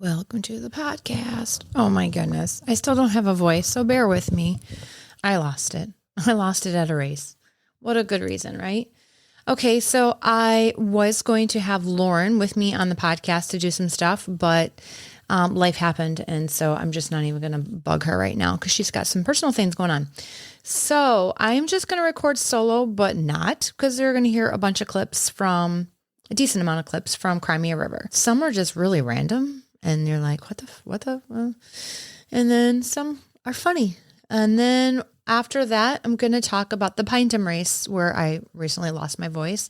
Welcome to the podcast. Oh my goodness. I still don't have a voice, so bear with me. I lost it. I lost it at a race. What a good reason, right? Okay, so I was going to have Lauren with me on the podcast to do some stuff, but life happened, and so I'm just not even going to bug her right now because she's got some personal things going on. So I'm just going to record solo, but not, because they're going to hear a bunch of clips from, a decent amount of clips from Crimea River. Some are just really random, and you're like, what the, and then some are funny. And then after that, I'm going to talk about the Pinetum race where I recently lost my voice.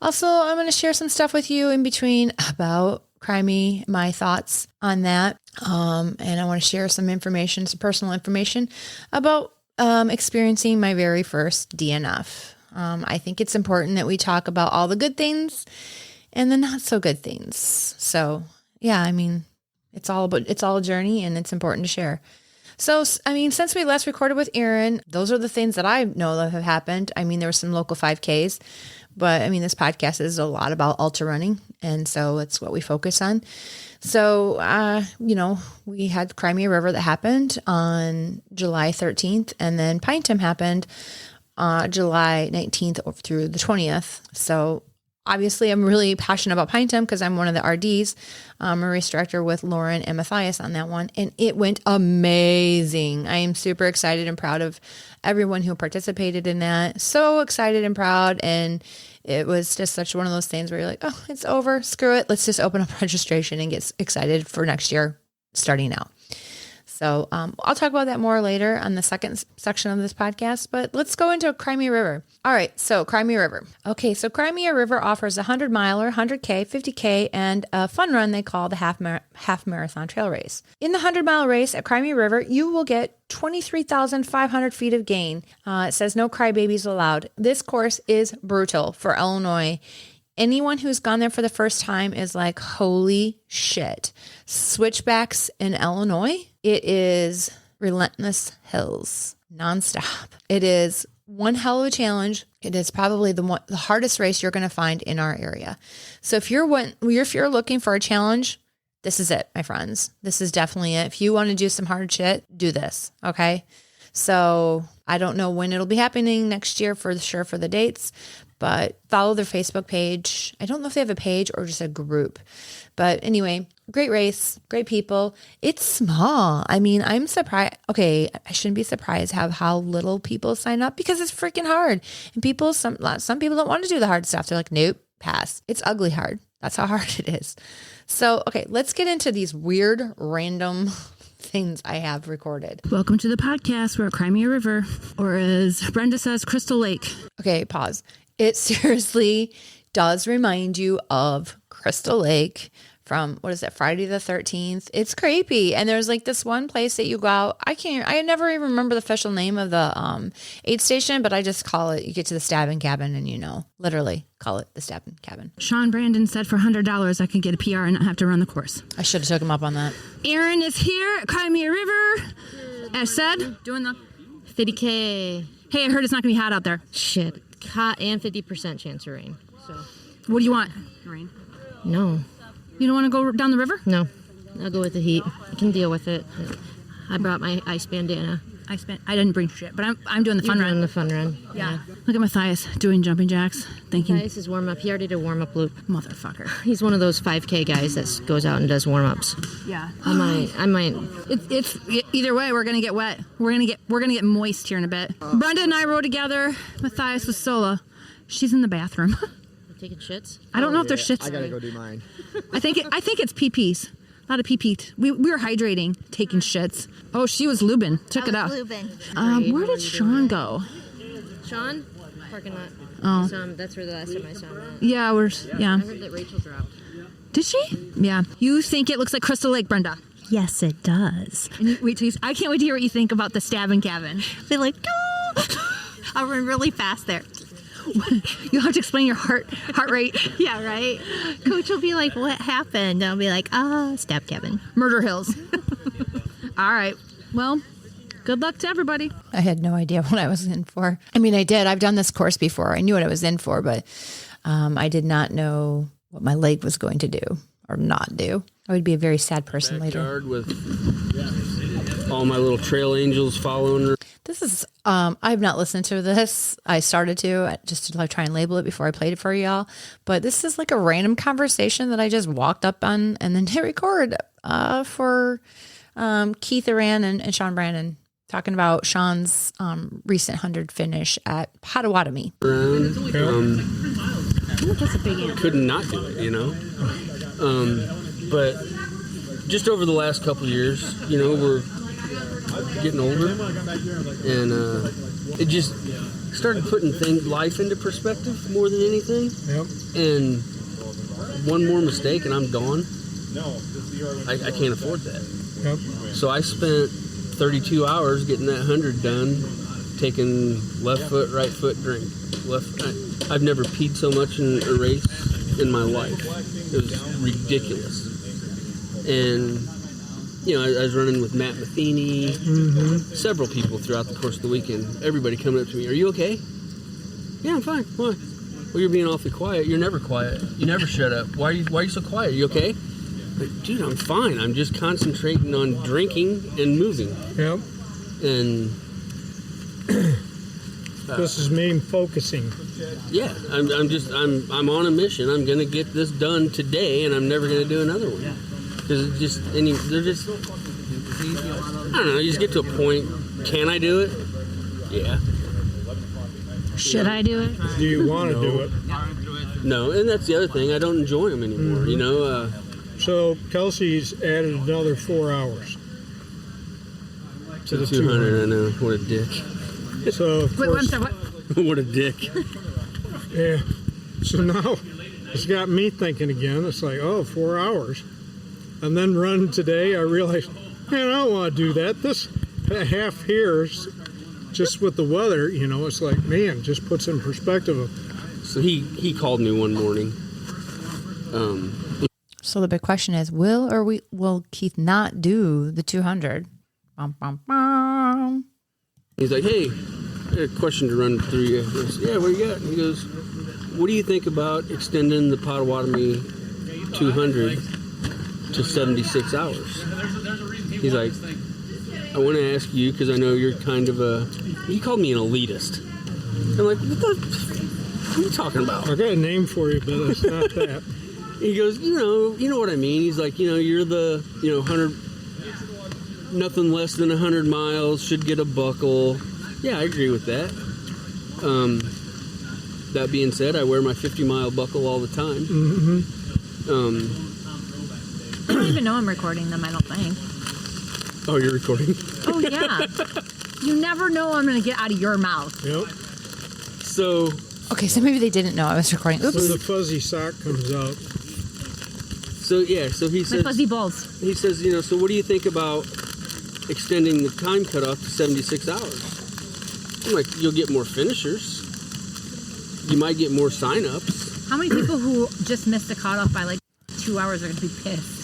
Also, I'm going to share some stuff with you in between about Crimea, my thoughts on that. And I want to share some information, some personal information about experiencing my very first DNF. I think it's important that we talk about all the good things and the not so good things. So yeah, I mean, it's all a journey, and it's important to share. So, I mean, since we last recorded with Erin, those are the things that I know that have happened. I mean, there were some local 5Ks, but I mean, this podcast is a lot about ultra running, and so it's what we focus on. So, we had Crimea River that happened on July 13th, and then Pinetum happened July 19th through the 20th. So obviously I'm really passionate about Pinetum because I'm one of the RDs. I'm a race director with Lauren and Matthias on that one, and it went amazing. I am super excited and proud of everyone who participated in that. So excited and proud. And it was just such one of those things where you're like, oh, it's over. Screw it. Let's just open up registration and get excited for next year starting out. So I'll talk about that more later on the second section of this podcast, but let's go into Crimea River. All right, so Crimea River. Okay, so Crimea River offers a 100-miler, 100K, 50K, and a fun run they call the half marathon trail race. In the 100-mile race at Crimea River, you will get 23,500 feet of gain. It says no crybabies allowed. This course is brutal for Illinois. Anyone who's gone there for the first time is like, holy shit. Switchbacks in Illinois. It is relentless hills nonstop. It is one hell of a challenge. It is probably the hardest race you're going to find in our area. So if you're looking for a challenge, this is it, my friends. This is definitely it. If you want to do some hard shit, do this. Okay. So I don't know when it'll be happening next year for sure for the dates, but follow their Facebook page. I don't know if they have a page or just a group, but anyway, great race, great people. It's small. I mean, I'm surprised. Okay, I shouldn't be surprised how little people sign up because it's freaking hard. And some people don't want to do the hard stuff. They're like, nope, pass. It's ugly hard. That's how hard it is. So, okay, let's get into these weird, random things I have recorded. Welcome to the podcast. We're at Crimea River, or as Brenda says, Crystal Lake. Okay, pause. It seriously does remind you of Crystal Lake from, Friday the 13th. It's creepy. And there's like this one place that you go out. I never even remember the official name of the aid station, but I just call it, you get to the stabbing cabin and literally call it the stabbing cabin. Sean Brandon said for $100 I could get a PR and not have to run the course. I should have took him up on that. Erin is here at Crimea River. As said, Doing the 50K. Hey, I heard it's not going to be hot out there. Shit. Hot and 50% chance of rain. So. What do you want? Rain? No. You don't want to go down the river? No. I'll go with the heat. I can deal with it. I brought my ice bandana. I didn't bring shit, but I'm doing the fun run. The fun run. Yeah. Look at Matthias doing jumping jacks. Thinking. Matthias is warm up. He already did a warm up loop. Motherfucker. He's one of those 5K guys that goes out and does warm ups. Yeah. I might. It's either way. We're gonna get wet. We're gonna get moist here in a bit. Brenda and I rode together. Matthias was solo. She's in the bathroom. Taking shits? I don't know if there's shits. I gotta go do mine. I think it's PPs. A lot of PP. We were hydrating, taking shits. Oh, she was lubing. Took it out. Where did Sean go? Sean? Parking lot. Oh. That's where the last time I saw him at. Yeah, I heard that Rachel dropped. Did she? Yeah. You think it looks like Crystal Lake, Brenda? Yes, it does. And I can't wait to hear what you think about the stabbing cabin. They're like, no! I'll run really fast there. You'll have to explain your heart rate. Yeah, right? Coach will be like, what happened? I'll be like, stab cabin. Murder Hills. All right. Well, good luck to everybody. I had no idea what I was in for. I mean, I did. I've done this course before. I knew what I was in for, but I did not know what my leg was going to do or not do. I would be a very sad person later. Backyard with all my little trail angels following her. This is, I've not listened to this. I started to just to like try and label it before I played it for y'all. But this is like a random conversation that I just walked up on and then hit record for Keith Aran and Sean Brandon, talking about Sean's recent 100 finish at Potawatomi. That's a big answer. Could not do it, you know. But just over the last couple of years, you know, we're getting older, and it just started putting life into perspective more than anything. Yep. And one more mistake and I'm gone. I can't afford that. Yep. So I spent 32 hours getting that 100 done, taking left foot, right foot drink. I've never peed so much in a race in my life. It was ridiculous. And, you know, I was running with Matt Matheny, several people throughout the course of the weekend. Everybody coming up to me, "Are you okay?" "Yeah, I'm fine." "Why?" "Well, you're being awfully quiet. You're never quiet. You never shut up. Why are you so quiet? Are you okay?" Like, dude, I'm fine. I'm just concentrating on drinking and moving. Yep. And This is me focusing. yeah, I'm on a mission. I'm gonna get this done today, and I'm never gonna do another one. Because I don't know. You just get to a point. Can I do it? Yeah. Should I do it? Do you want to do it? No, and that's the other thing. I don't enjoy them anymore. You know. So Kelsey's added another 4 hours to the 200. I know. What a dick. So of Wait, I'm course, sorry, what? What a dick. yeah. So now it's got me thinking again. It's like, oh, 4 hours. And then run today, I realized, man, I don't want to do that. This half here, just with the weather, you know, it's like, man, just puts in perspective. So he called me one morning. So the big question is, will Keith not do the 200? Bum, bum, bum. He's like, "Hey, I got a question to run through you." I goes, "Yeah, what do you got?" He goes, "What do you think about extending the Potawatomi 200 to 76 hours?" He's like, "I want to ask you because I know you're kind of he called me an elitist." I'm like, what are you talking about? I got a name for you, but it's not that. He goes, you know what I mean. He's like, you're the, 100, nothing less than 100 miles, should get a buckle. Yeah, I agree with that. That being said, I wear my 50-mile buckle all the time. I don't even know I'm recording them, I don't think. Oh, you're recording? Oh, yeah. You never know I'm going to get out of your mouth. Yep. So... Okay, so maybe they didn't know I was recording. Oops. So the fuzzy sock comes out. So he My says... fuzzy balls. He says, so what do you think about extending the time cutoff to 76 hours? I'm like, you'll get more finishers. You might get more sign-ups. How many people who just missed the cutoff by like 2 hours are going to be pissed?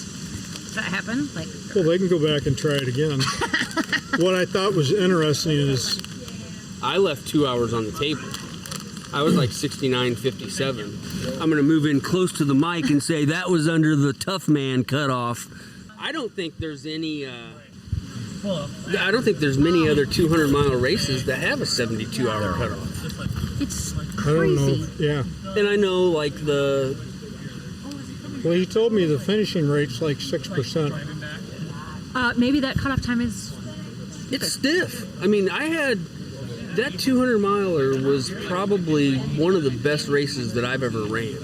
Does that happen? Well, they can go back and try it again. What I thought was interesting is... I left 2 hours on the table. I was like 69.57. I'm going to move in close to the mic and say that was under the tough man cutoff. I don't think there's any... I don't think there's many other 200-mile races that have a 72-hour cutoff. It's I don't know. crazy. Yeah. And I know, like, Well, he told me the finishing rate's like 6%. Maybe that cutoff time is... It's stiff. I mean, I had... That 200-miler was probably one of the best races that I've ever ran.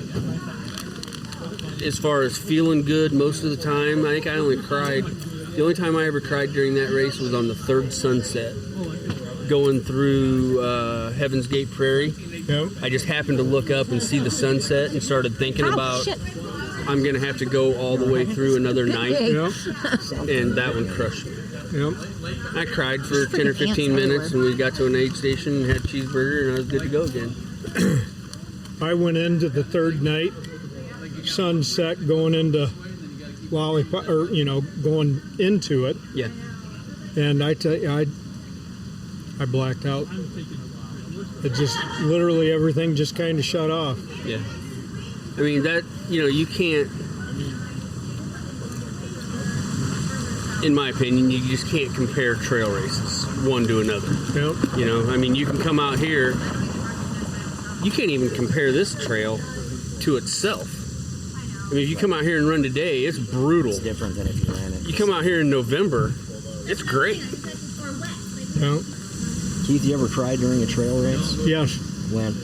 As far as feeling good most of the time, I think I only cried... The only time I ever cried during that race was on the third sunset, going through Heaven's Gate Prairie. Yep. I just happened to look up and see the sunset and started thinking about... shit. I'm going to have to go all the way through another night. Yep. And that one crushed me. Yep. I cried for 10 or 15 minutes, and we got to an aid station and had a cheeseburger, and I was good to go again. I went into the third night, sunset, going into Lollipop, or going into it, Yeah. and I tell you, I blacked out. It just literally everything just kind of shut off. Yeah. I mean, that, you can't... in my opinion, you just can't compare trail races one to another. Yep. You know, I mean, you can come out here, you can't even compare this trail to itself. I mean, if you come out here and run today, it's brutal. It's different than if you ran it. You come out here in November, it's great. Yep. Keith, you ever cried during a trail race? Yes. When?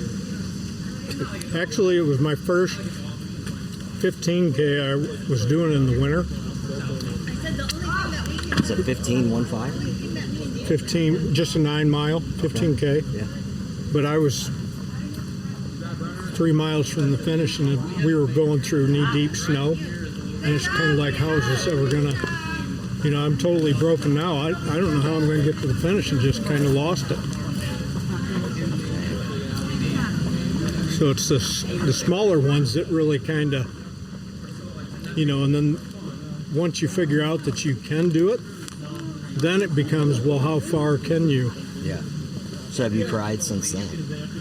Actually, it was my first 15K I was doing in the winter. Is it 15-1-5? 15, just a 9 mile, 15K. Yeah. But I was 3 miles from the finish, and we were going through knee-deep snow. And it's kind of like, how is this ever going to, you know, I'm totally broken now. I don't know how I'm going to get to the finish, and just kind of lost it. So it's the smaller ones that really kind of, you know, and then once you figure out that you can do it, then it becomes, well, how far can you? Yeah. So have you cried since then?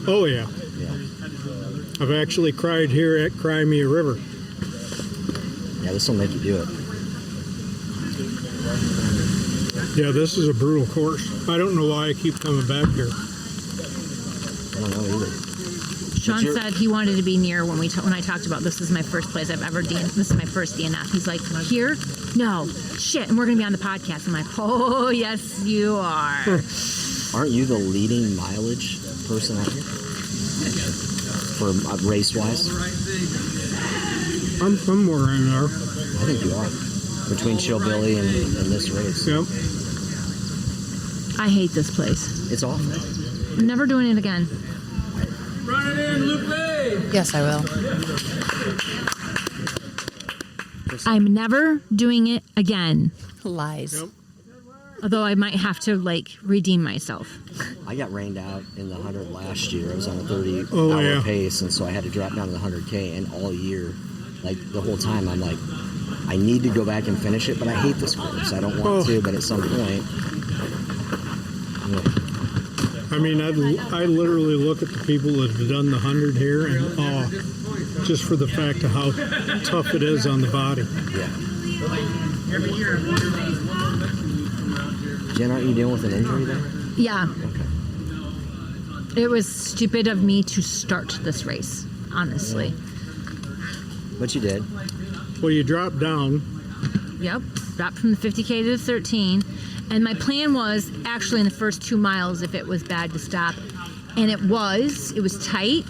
Oh, yeah. Yeah. I've actually cried here at Crimea River. Yeah, this will make you do it. Yeah, this is a brutal course. I don't know why I keep coming back here. I don't know either. Sean said he wanted to be near when I talked about this is my first place I've ever this is my first DNF. He's like, here? No. Shit. And we're going to be on the podcast. I'm like, oh, yes, you are. Aren't you the leading mileage person out here? For race-wise? I'm somewhere in there. I think you are. Between Chillbilly and this race. Yep. I hate this place. It's awful. I'm never doing it again. Run it in, Luke. Yes, I will. I'm never doing it again. Lies. Yep. Although I might have to, redeem myself. I got rained out in the 100 last year. I was on a 30-hour pace, and so I had to drop down to the 100K. And all year, the whole time, I'm like, I need to go back and finish it, but I hate this course. I don't want to, but at some point... I mean, I literally look at the people that have done the 100 here and awe, just for the fact of how tough it is on the body. Yeah. Jen, aren't you dealing with an injury there? Yeah. Okay. It was stupid of me to start this race, honestly. But you did. Well, you drop down. Yep. Dropped from the 50K to the 13. And my plan was actually in the first 2 miles if it was bad to stop. And it was tight,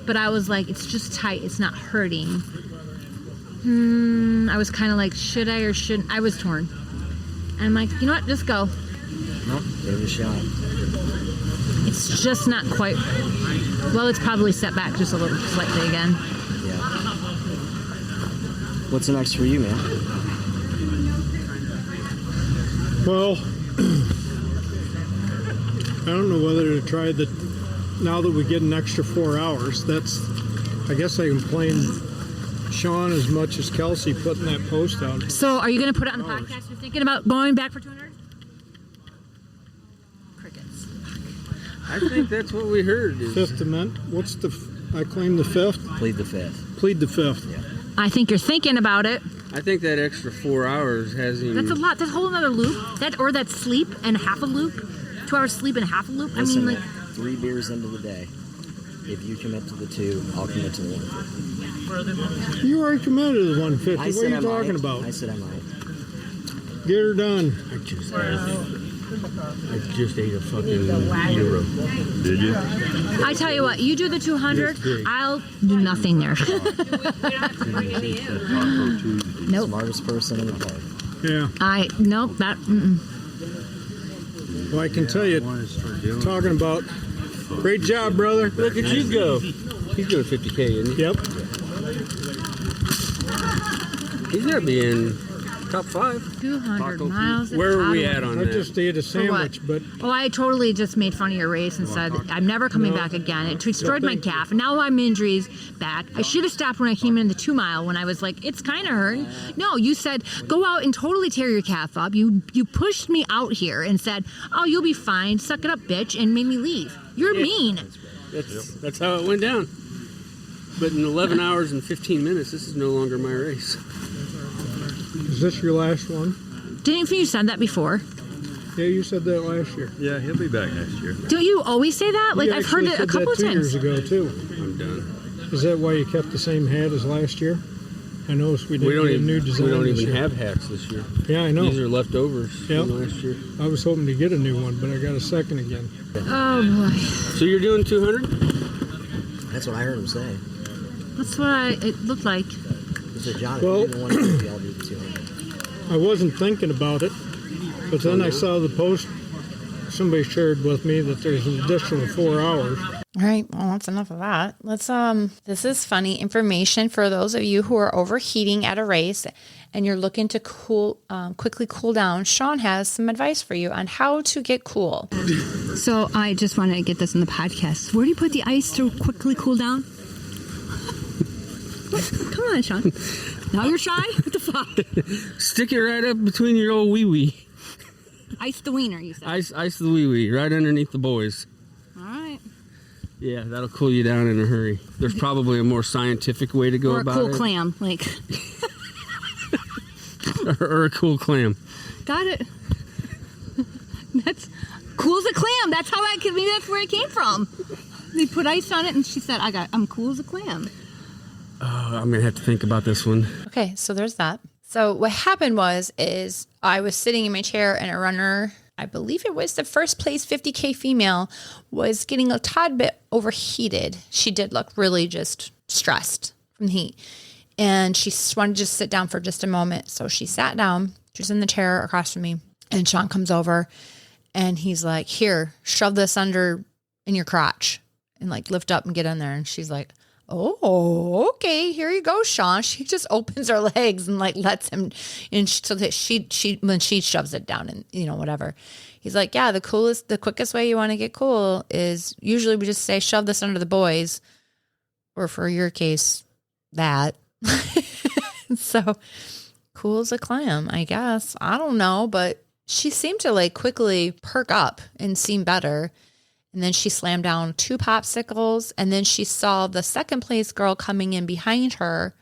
but I was like, it's just tight. It's not hurting. I was kind of like, should I or shouldn't? I was torn. And I'm like, you know what? Just go. Nope, give it a shot. It's just not quite. Well, it's probably set back just a little slightly again. Yeah. What's next for you, man? Well, I don't know whether to try now that we get an extra 4 hours, I guess I can blame Sean as much as Kelsey putting that post out. So are you going to put it on the podcast? You're thinking about going back for 200? Crickets. I think that's what we heard. Fifth Amendment. I claim the fifth? Plead the fifth. Plead the fifth. Yeah. I think you're thinking about it. I think that extra 4 hours has him. That's a lot. That's a whole other loop. That's sleep and half a loop. 2 hours sleep and half a loop. Listen, 3 beers into the day. If you commit to the 2, I'll commit to the 150. You already committed to the 150. I What are you talking about? I said I might. Get her done. I just ate a fucking gyro. Did you? I tell you what, you do the 200, I'll do nothing there. Nope. Smartest person in the park. Yeah. Nope, that, mm-mm. Well, I can tell you, talking about, great job, brother. Look at you go. He's doing 50K, isn't he? Yep. He's got to be in top 5. 200 miles. Where are we at on I that? just ate a sandwich, but Oh, I totally just made fun of your race and said, I'm never coming back again. It destroyed my calf. And now I'm injuries back. I should have stopped when I came in the 2 mile when I was like, it's kind of hurting. No, you said, go out and totally tear your calf up. You pushed me out here and said, oh, you'll be fine. Suck it up, bitch, and made me leave. You're mean. That's how it went down. But in 11 hours and 15 minutes, this is no longer my race. is this your last one? Didn't you said that before? Yeah, you said that last year. Yeah, he'll be back next year. Don't you always say that? Like You I've heard actually it a said couple that of 2 years times. ago too. I'm done. Is that why you kept the same hat as last year? I noticed we We didn't don't get a even new design we don't this even year. have hats this year. Yeah, I know. These are leftovers Yep. from last year. I was hoping to get a new one, but I got a second again. Oh boy, So you're doing 200? That's what I heard him say. that's what it looked like. He said, John, if Well- you didn't want to do I'll do the 200. I wasn't thinking about it, but then I saw the post somebody shared with me that there's an additional 4 hours. All right, well, that's enough of that. Let's this is funny information for those of you who are overheating at a race and you're looking to quickly cool down. Sean has some advice for you on how to get cool. So I just want to get this in the podcast. Where do you put the ice to quickly cool down? Come on, Sean. Now you're shy? What the fuck? Stick it right up between your old wee-wee. Ice the wiener, you said. Ice the wee-wee, right underneath the boys. All right. Yeah, that'll cool you down in a hurry. There's probably a more scientific way to go Or a about cool it. clam. Like, or a cool clam. got it. That's cool as a clam. That's how maybe that's where it came from. They put ice on it and she said, I'm cool as a clam. I'm going to have to think about this one. Okay, so there's that. So what happened is I was sitting in my chair and a runner, I believe it was the first place 50K female, was getting a tad bit overheated. She did look really just stressed from the heat. And she wanted to just sit down for just a moment. So she sat down. She was in the chair across from me. And Sean comes over and he's like, here, shove this under in your crotch and like lift up and get in there. And she's like, oh, okay, here you go, Sean. She just opens her legs and like lets him, and so that she when she shoves it down and whatever. He's like, yeah, the quickest way you want to get cool is usually we just say shove this under the boys, or for your case, that. So cool as a clam, I guess. I don't know, but she seemed to like quickly perk up and seem better. And then she slammed down 2 popsicles. And then she saw the second place girl coming in behind her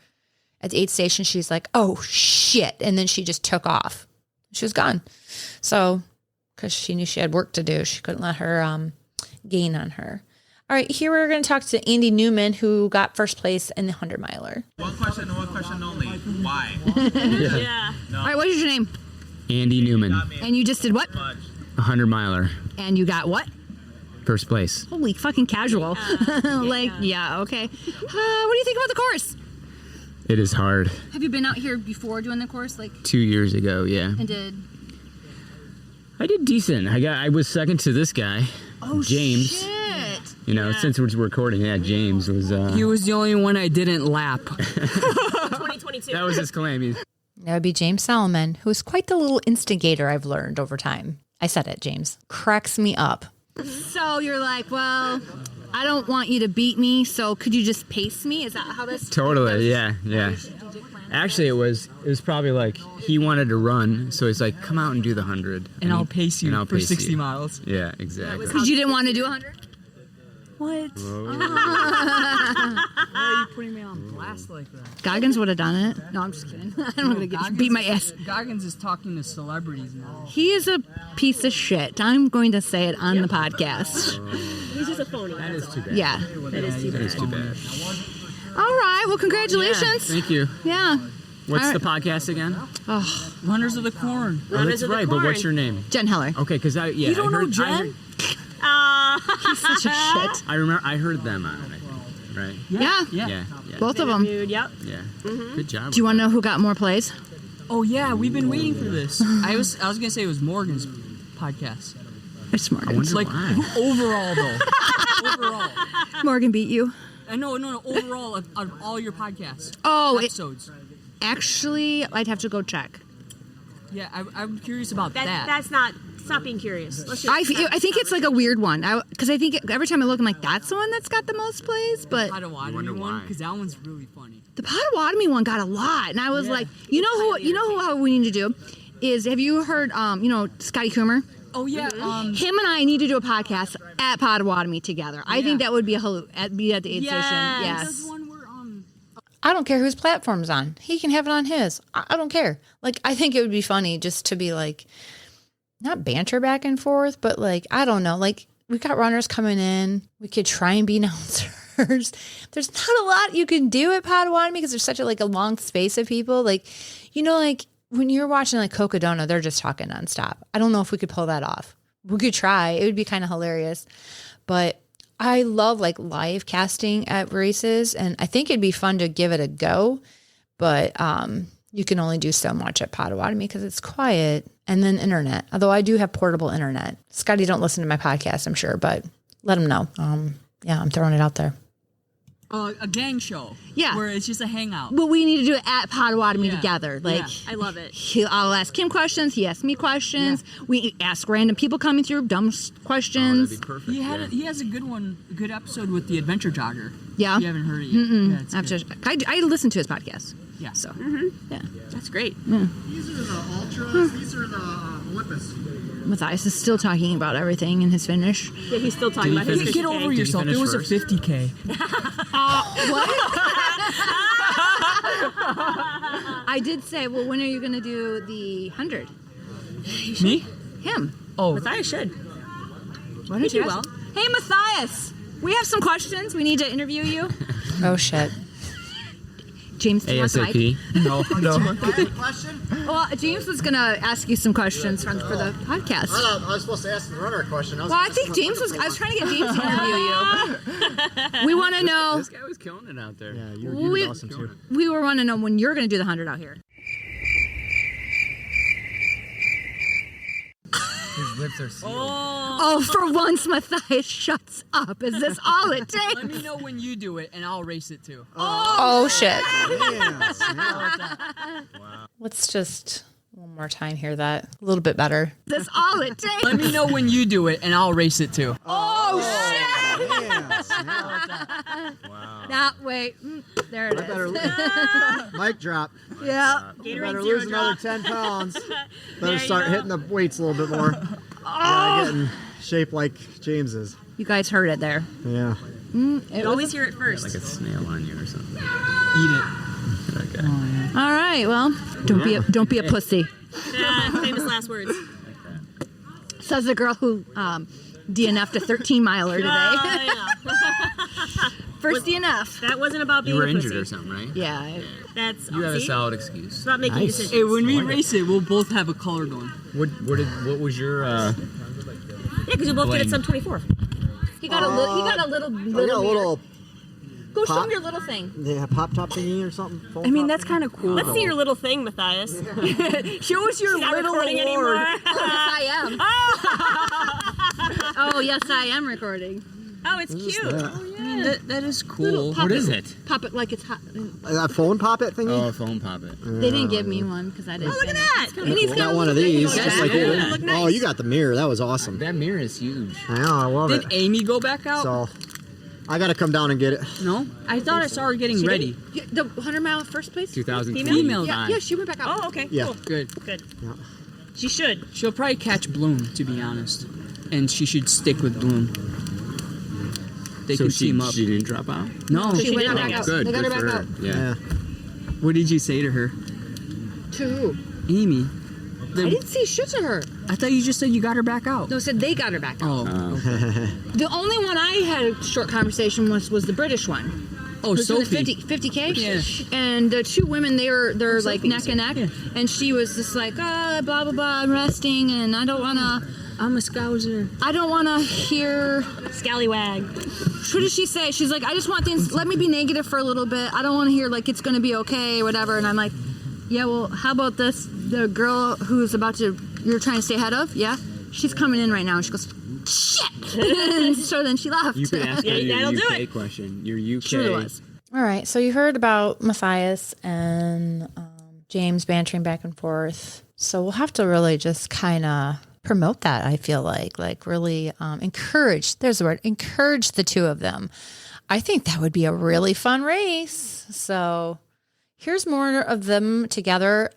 at the aid station. She's like, oh, shit. And then she just took off. She was gone. So, because she knew she had work to do, she couldn't let her gain on her. All right, here we're going to talk to Andy Newman, who got first place in the 100-miler. One question only. Why? Yeah. All right, what is your name? Andy Newman, And you just did what? 100-miler, And you got what? first place. Holy fucking casual. Like, yeah, okay. What do you think about the course? It is hard. Have you been out here before doing the course? Like, 2 years ago, yeah. and I did decent. I was second to this guy, James. shit. Since we're recording, James was. He was the only one I didn't lap. 2022. That was his claim. That would be James Solomon, who is quite the little instigator I've learned over time. I said it, James. Cracks me up. So you're like, well, I don't want you to beat me, so could you just pace me? Is that how this? Totally, yeah. Actually, it was probably like he wanted to run, so he's like, "Come out and do the 100, And I'll pace you for 60 you." miles. Yeah, exactly. Because you didn't want to do 100? What? Why are you putting me on blast like that? Goggins would have done it. No, I'm just kidding. I'm going to beat my ass. Goggins is talking to celebrities now. He is a piece of shit. I'm going to say it on the podcast. He's just a phony. That is too bad. Yeah. That is too That is too bad. bad. All right. Well, congratulations. Thank you. Yeah. What's All the right. podcast again? Runners of the Corn. Oh, that's right. But what's your name? Jen Heller. Okay, because You don't know Jen? He's such a shit. I remember. I heard them on it. I think, right? Yeah. Yeah. Both of them. Dude, yep. Yeah. Good job. Do you want to know who got more plays? Oh yeah, we've been waiting for this. I was gonna say it was Morgan's podcast. They're smart. I wonder Like why. overall though. Overall. Morgan beat you. No. Overall of all your podcasts. Oh, Episodes. actually, I'd have to go check. Yeah, I'm curious about that. That's not. Stop being curious. Let's just I think it's like a weird one. Because I think every time I look, I'm like, that's the one that's got the most plays. But Potawatomi wonder one, why. because that one's really funny. the Potawatomi one got a lot, and I was like, how we need to do is, have you heard Scotty Coomer? Oh yeah. Him and I need to do a podcast at Potawatomi together. I think that would be be at the aid station. That's Yes. the one where I don't care whose platform's on. He can have it on his. I don't care. Like, I think it would be funny just to be like, not banter back and forth, but like, I don't know. Like, we got runners coming in. We could try and be announcers. There's not a lot you can do at Potawatomi because there's such a long space of people. Like, like when you're watching like Cocodona, they're just talking nonstop. I don't know if we could pull that off. We could try. It would be kind of hilarious. But I love like live casting at races, and I think it'd be fun to give it a go. But you can only do so much at Potawatomi because it's quiet, and then internet. Although I do have portable internet. Scotty don't listen to my podcast, I'm sure, but let him know. Yeah, I'm throwing it out there. A gang show. Yeah. Where it's just a hangout. But we need to do it at Potawatomi together. Like, I love it. I'll ask him questions. He asks me questions. We ask random people coming through dumb questions. That'd be perfect. He has a good episode with the Adventure Jogger. Yeah. If you haven't heard it yet. Yeah, it's good. I listen to his podcast. Yeah. So, Yeah, that's great. These are the ultras. These are the Olympus. Matthias is still talking about everything in his finish. Yeah, he's still talking about his 50K. Get over yourself. It was a 50K. What? I did say, well, when are you going to do the 100? Me? Him. Oh. Matthias should. Why don't You you do ask? Hey, Matthias, we have some questions. We need to interview you. Oh, shit. James, do you want the mic? ASAP. No. Question? Well, James was going to ask you some questions for the podcast. I was supposed to ask the runner a question. I think James was. I was trying to get James to interview you. We want to know. This guy was killing it out there. Yeah, you did awesome too. We were wanting to know when you're going to do the 100 out here. His lips are sealed. Oh, for once, Matthias shuts up. Is this all it takes? Let me know when you do it, and I'll race it too. Oh, shit. Yes, yeah. Let's just one more time hear that. A little bit better. That's all it takes. Let me know when you do it, and I'll race it too. Oh, shit! Yes, yeah. Wow. Nah, wait. There it is. Mic drop. Yeah. Better lose another 10 pounds. Better start hitting the weights a little bit more. Get in shape like James is. You guys heard it there. Yeah. You always hear it first. Like a snail on you or something. Eat it. Okay. All right. Well, don't be a pussy. Yeah, famous last words. Says the girl who DNF'd a 13-miler today. I know. First DNF. That wasn't about being You were a injured pussy. or something, right? Yeah. That's You have a see? solid excuse. It's about making decisions. Hey, when we race it, we'll both have a color going. What was your Yeah, because we both get it Blame. sub 24. He got a little. He got a little. I got a little Go show pop. him your little thing. pop top thingy or something. I mean, that's kind of cool. Let's see your little thing, Matthias. Show us your Not little recording award. anymore. Oh, yes, I am. Oh, yes, I am recording. Oh, it's cute. That is cool. Pop What is it? Pop it like it's hot. A phone pop it thingy? Oh, a phone pop it. They didn't give me one because I didn't. Oh, look at that. And he's I got one of these. Just like you. Look nice. Oh, you got the mirror. That was awesome. That mirror is huge. I know. I love Did it. Amy go back out? So, I got to come down and get it. No? I thought I saw her getting ready. The 100-mile first place. 2025. Female. Yeah, she went back out. Oh, okay. Yeah. Cool. Good. Good. Yeah. She should. She'll probably catch Bloom, to be honest. And she should stick with Bloom. They So can she team up. didn't drop out? No. She went did back back out. Good. They got Good her for back her. out. Yeah. What did you say to her? To who? Amy. I didn't say shit to her. I thought you just said you got her back out. No, I said they got her back out. Oh. The only one I had a short conversation with was the British one. Oh, It was for the Sophie. 50K. Yeah. And the two women, they're like Sophie. neck and neck. Yeah. And she was just like, blah, blah, blah, I'm resting and I don't want to. I'm a scouser. I don't want to hear. Scallywag. What did she say? She's like, I just want things. Let me be negative for a little bit. I don't want to hear like it's going to be okay or whatever. And I'm like, yeah, well, how about this? The girl who's about to, you're trying to stay ahead of, yeah, she's coming in right now. And she goes, shit. So then she left. You could ask her Yeah, that'll your do UK it. question. Your UK. She really was. All right. So you heard about Matthias and James bantering back and forth. So we'll have to really just kind of promote that. I feel like really encourage. There's the word. Encourage the two of them. I think that would be a really fun race. So Here's more of them together.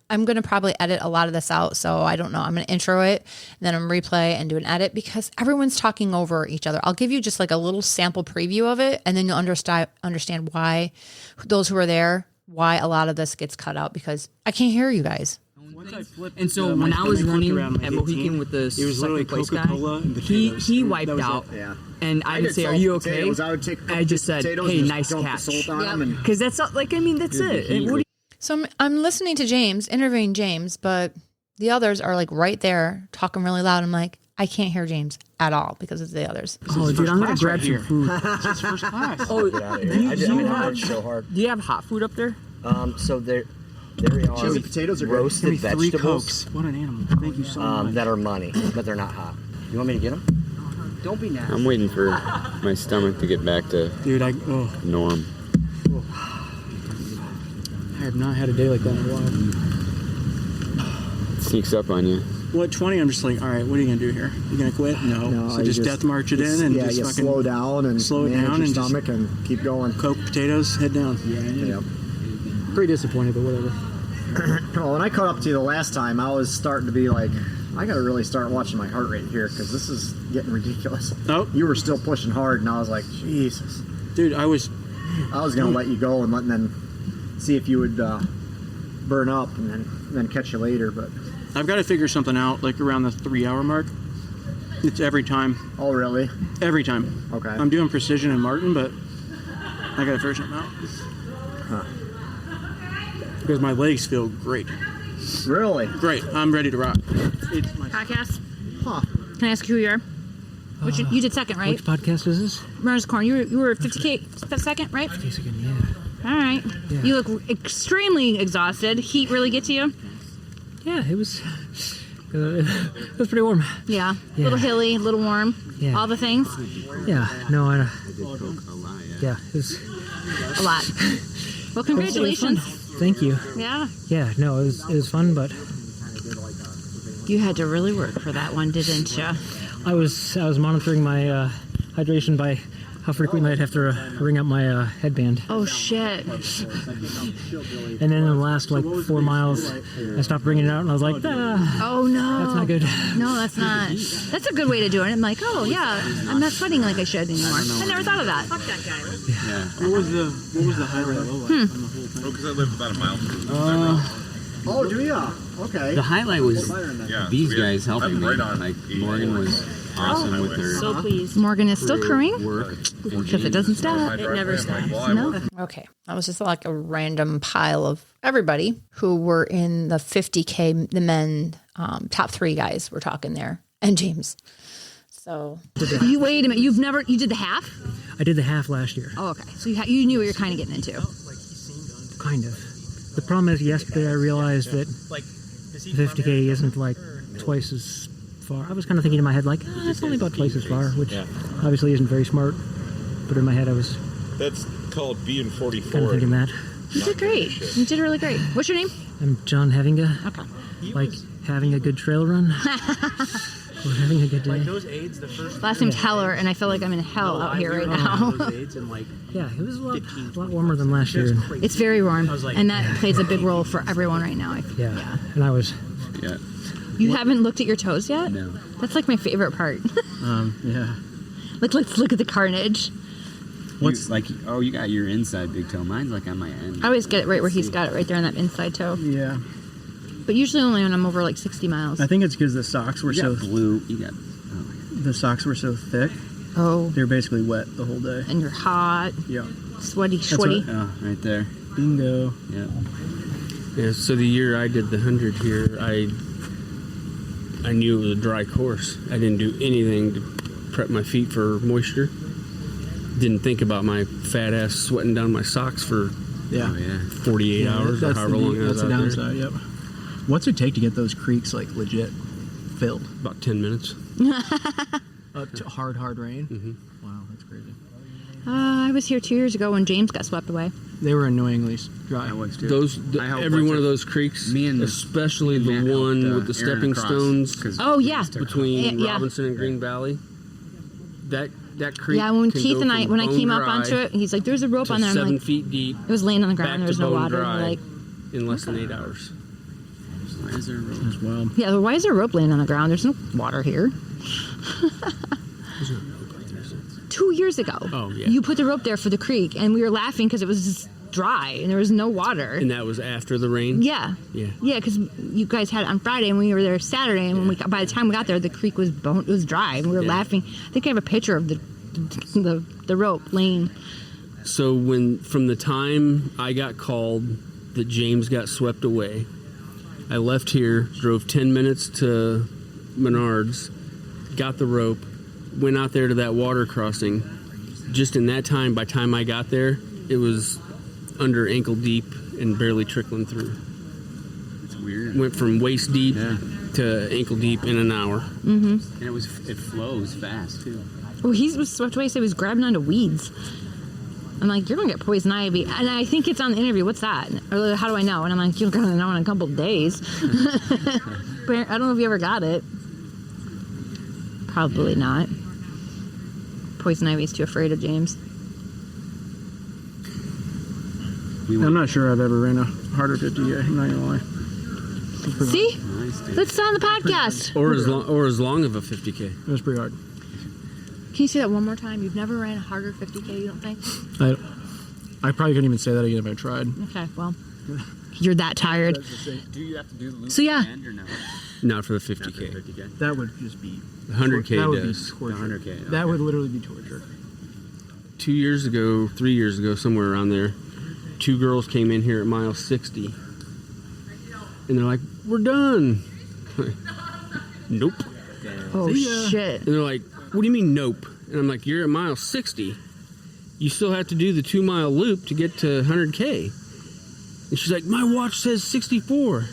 I'm going to probably edit a lot of this out, so I don't know. I'm going to intro it, and then I'm replay and do an edit because everyone's talking over each other. I'll give you just like a little sample preview of it, and then you'll understand why those who are there, why a lot of this gets cut out because I can't hear you guys. And so when I was running at Mohican with the second place guy, he wiped out. Yeah. And I would say, "Are you okay?" I just said, "Hey, nice catch." Because that's not, like, I mean, that's it. So I'm listening to James, interviewing James, but the others are like right there talking really loud. I'm like, I can't hear James at all because of the others. Oh, dude, I'm gonna grab some food. It's first class. Oh, do you have hot food up there? So there are Cheesy potatoes are roasted good. vegetables. What an animal! Thank you so much. That are money, but they're not hot. You want me to get them? Don't be nasty. I'm waiting for my stomach to get back to norm. I have not had a day like that in a while. It sneaks up on you. Well, at 20, I'm just like, all right, what are you gonna do here? You gonna quit? No. So just death march it in and just fucking slow down and manage your stomach and keep going. Coke, potatoes, head down. Yeah. Pretty disappointed, but whatever. Well, when I caught up to you the last time, I was starting to be like, I gotta really start watching my heart rate here because this is getting ridiculous. Oh, you were still pushing hard, and I was like, Jesus, dude, I was gonna let you go and then see if you would burn up and then catch you later, but I've got to figure something out like around the 3-hour mark. It's every time. Oh, really? Every time. Okay. I'm doing precision and Martin, but I got to figure something out. Huh. Because my legs feel great. Really? Great. I'm ready to rock. It's my podcast. Huh. Can I ask who you are? Which you did second, right? Which podcast is this? Runner's Corn. You were 50K second, right? 50K second, yeah. All right. Yeah. You look extremely exhausted. Heat really get to you? Yeah, it was pretty warm. Yeah. A little hilly, a little warm. Yeah. All the things. Yeah. No, yeah, it was a lot. Well, congratulations. Thank you. Yeah. Yeah, no, it was fun, but you had to really work for that one, didn't you? I was monitoring my hydration by how frequently I'd have to ring up my headband. Oh shit! And then in the last 4 miles, I stopped bringing it out, and I was like, oh no, that's not good. No, that's not. That's a good way to do it. I'm like, oh yeah, I'm not sweating like I should anymore. I never thought of that. Fuck that guy. Yeah. What was the highlight low like on the whole thing? Oh, because I live about a mile. Oh, do ya? Okay. The highlight was these guys helping me. Like Morgan was awesome with her. So pleased. Morgan is still crewing because it doesn't stop. It never stops. No. Okay. That was just like a random pile of everybody who were in the 50K, the men, top 3 guys we're talking there, and James. So. You wait a minute. You did the half? I did the half last year. Oh, okay. So you knew what you're kind of getting into. Kind of. The problem is yesterday I realized that 50K isn't twice as far. I was kind of thinking in my head it's only about twice as far, which obviously isn't very smart. But in my head I was... That's called being 44. Kind of thinking that. You did great. You did really great. What's your name? I'm John Havinga. Okay. Having a good trail run. Or having a good day. Last name's Heller, and I feel like I'm in hell out here right now. Yeah, it was a lot warmer than last year. It's very warm, and that plays a big role for everyone right now. Yeah. And I was... Yeah. You haven't looked at your toes yet? No. That's like my favorite part. Yeah. Let's look at the carnage. What's you got your inside big toe. Mine's on my end. I always get it right where he's got it, right there on that inside toe. Yeah. But usually only when I'm over 60 miles. I think it's because the socks were so blue. The socks were so thick. Oh. They're basically wet the whole day. And you're hot. Yeah. Sweaty. Oh, right there. Bingo. Yeah. Yeah. So the year I did the 100 here, I knew it was a dry course. I didn't do anything to prep my feet for moisture. Didn't think about my fat ass sweating down my socks for 48 hours or however long I was out there. That's the downside. Yep. What's it take to get those creeks legit filled? About 10 minutes. Hard rain? Mm-hmm. Wow, that's crazy. I was here 2 years ago when James got swept away. They were annoyingly dry. I was too. Every one of those creeks, especially the one with the stepping stones Oh, yeah. between Robinson and Green Valley, that that creek. Yeah, when can Keith go and I, from when I bone came up dry onto it, he's like, "There's a rope to on there." I'm 7 like, feet deep. it was laying on the ground. back There was to no bone water. And dry we're like, in less than 8 hours. As well. yeah, why is there a rope laying on the ground? There's no water here. 2 years ago, Oh, yeah. you put the rope there for the creek, and we were laughing because it was just dry and there was no water. And that was after the rain? Yeah. Yeah. Yeah, because you guys had it on Friday and we were there Saturday, and when by the time we got there, the creek was dry, and we were laughing. I think I have a picture of the rope laying. So from the time I got called that James got swept away, I left here, drove 10 minutes to Menards, got the rope, went out there to that water crossing. Just in that time, by the time I got there, it was under ankle deep and barely trickling through. It's weird. Went from waist deep to ankle deep in an hour. Mm-hmm. And it flows fast too. Well, he was swept away, so he was grabbing onto weeds. I'm like, you're gonna get poison ivy, and I think it's on the interview. What's that? Or how do I know? And I'm like, you're gonna know in a couple of days. But I don't know if you ever got it. Probably not. Poison ivy's too afraid of James. I'm not sure I've ever ran a harder 50K. I'm not gonna lie. See? Let's start on the podcast. Or as long of a 50K. It was pretty hard. Can you say that one more time? You've never ran a harder 50K, you don't think? I probably couldn't even say that again if I tried. Okay, well, you're that tired. Do you have to do the loop So, yeah. at the end or no? Not for the 50K. That would just be... 100K that would does. be torture. 100K, okay. That would literally be torture. 3 years ago, somewhere around there, 2 girls came in here at mile 60. And they're like, we're done. Nope. Oh, shit. And they're like, what do you mean, nope? And I'm like, you're at mile 60. You still have to do the 2-mile loop to get to 100K. And she's like, my watch says 64.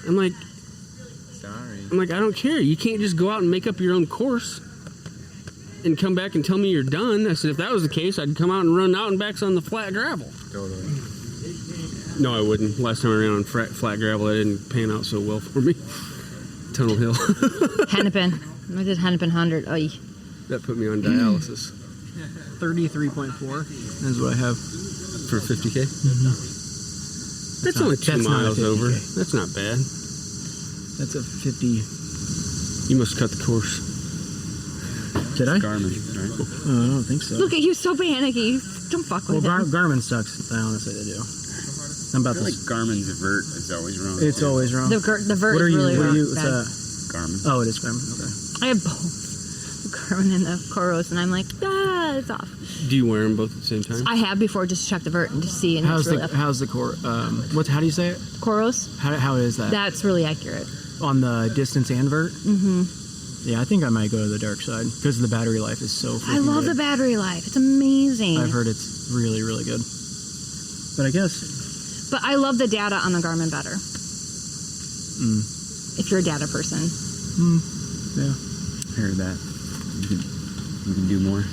I'm like, I don't care. You can't just go out and make up your own course and come back and tell me you're done. I said, if that was the case, I'd come out and run out and backs on the flat gravel. Totally. No, I wouldn't. Last time I ran on flat gravel, it didn't pan out so well for me. Tunnel Hill. Hennepin. I did Hennepin 100. Oy. That put me on dialysis. 33.4 is what I have. For 50K? Mm-hmm. That's only 2 miles over. That's not bad. That's a 50. You must cut the course. Did I? Garmin, right? I don't think so. Look at you, so panicky. Don't fuck with Well, him. Garmin sucks. I honestly they do. I'm about I feel to. like Garmin's vert is always wrong. It's always wrong. The vert What are is you? really What are wrong. you? What's Bad. that? Garmin. Oh, it is Garmin. Okay. I have both. The Garmin and the Coros, and I'm like, it's off. Do you wear them both at the same time? I have before just to check the vert and to see, and How's it's really the core? How do you say it? Coros. How is that? That's really accurate. On the distance and vert. Mm-hmm. Yeah, I think I might go to the dark side because the battery life is so. I love the battery life. It's amazing. I've heard it's really, really good. But I guess. But I love the data on the Garmin better. If you're a data person. Yeah. I heard that. You can do more.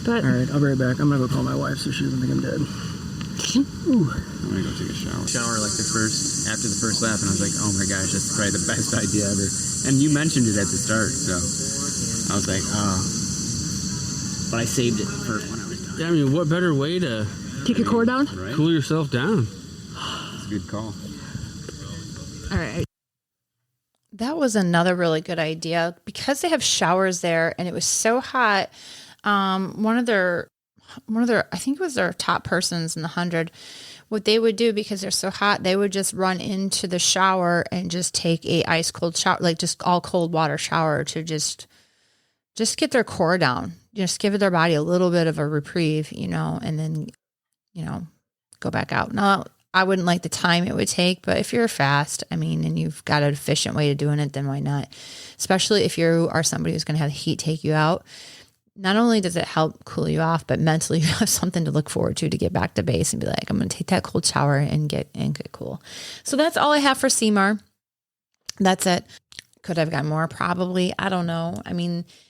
But all right, I'll be right back. I'm gonna go call my wife so she doesn't think I'm dead. I'm gonna go take a shower like after the first lap, and I was like, oh my gosh, that's probably the best idea ever. And you mentioned it at the start, so I was like, oh. But I saved it for when I was done. Yeah, I mean, what better way to take your core down? Right? Cool yourself down? It's a good call. All right. That was another really good idea because they have showers there, and it was so hot. One of their, I think it was their top persons in the 100. What they would do, because they're so hot, they would just run into the shower and just take a ice cold shower, like just all cold water shower to just get their core down, just give their body a little bit of a reprieve, and then, go back out. Now, I wouldn't like the time it would take, but if you're fast, and you've got an efficient way of doing it, then why not? Especially if you are somebody who's going to have the heat take you out. Not only does it help cool you off, but mentally you have something to look forward to get back to base and be like, I'm going to take that cold shower and get cool. So that's all I have for CMAR. That's it. Could I've got more? Probably. I don't know.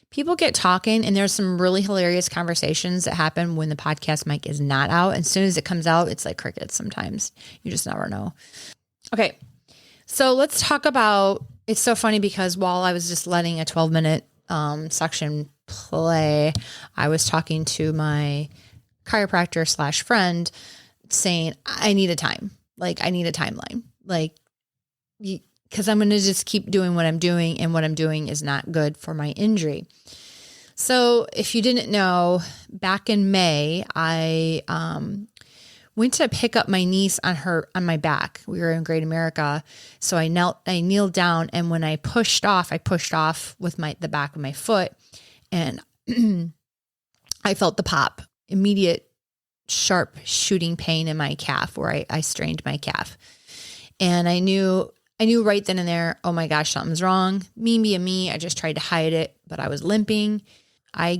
People get talking, and there's some really hilarious conversations that happen when the podcast mic is not out. As soon as it comes out, it's like crickets sometimes. You just never know. Okay. So let's talk about, it's so funny because while I was just letting a 12-minute section play. I was talking to my chiropractor / friend saying, I need a time. Like, I need a timeline. Like, because I'm going to just keep doing what I'm doing, and what I'm doing is not good for my injury. So if you didn't know, back in May, I went to pick up my niece on my back. We were in Great America. So I kneeled down, and when I pushed off with the back of my foot, and I felt the pop, immediate sharp shooting pain in my calf where I strained my calf. And I knew right then and there, oh my gosh, something's wrong. Me being me, I just tried to hide it, but I was limping. I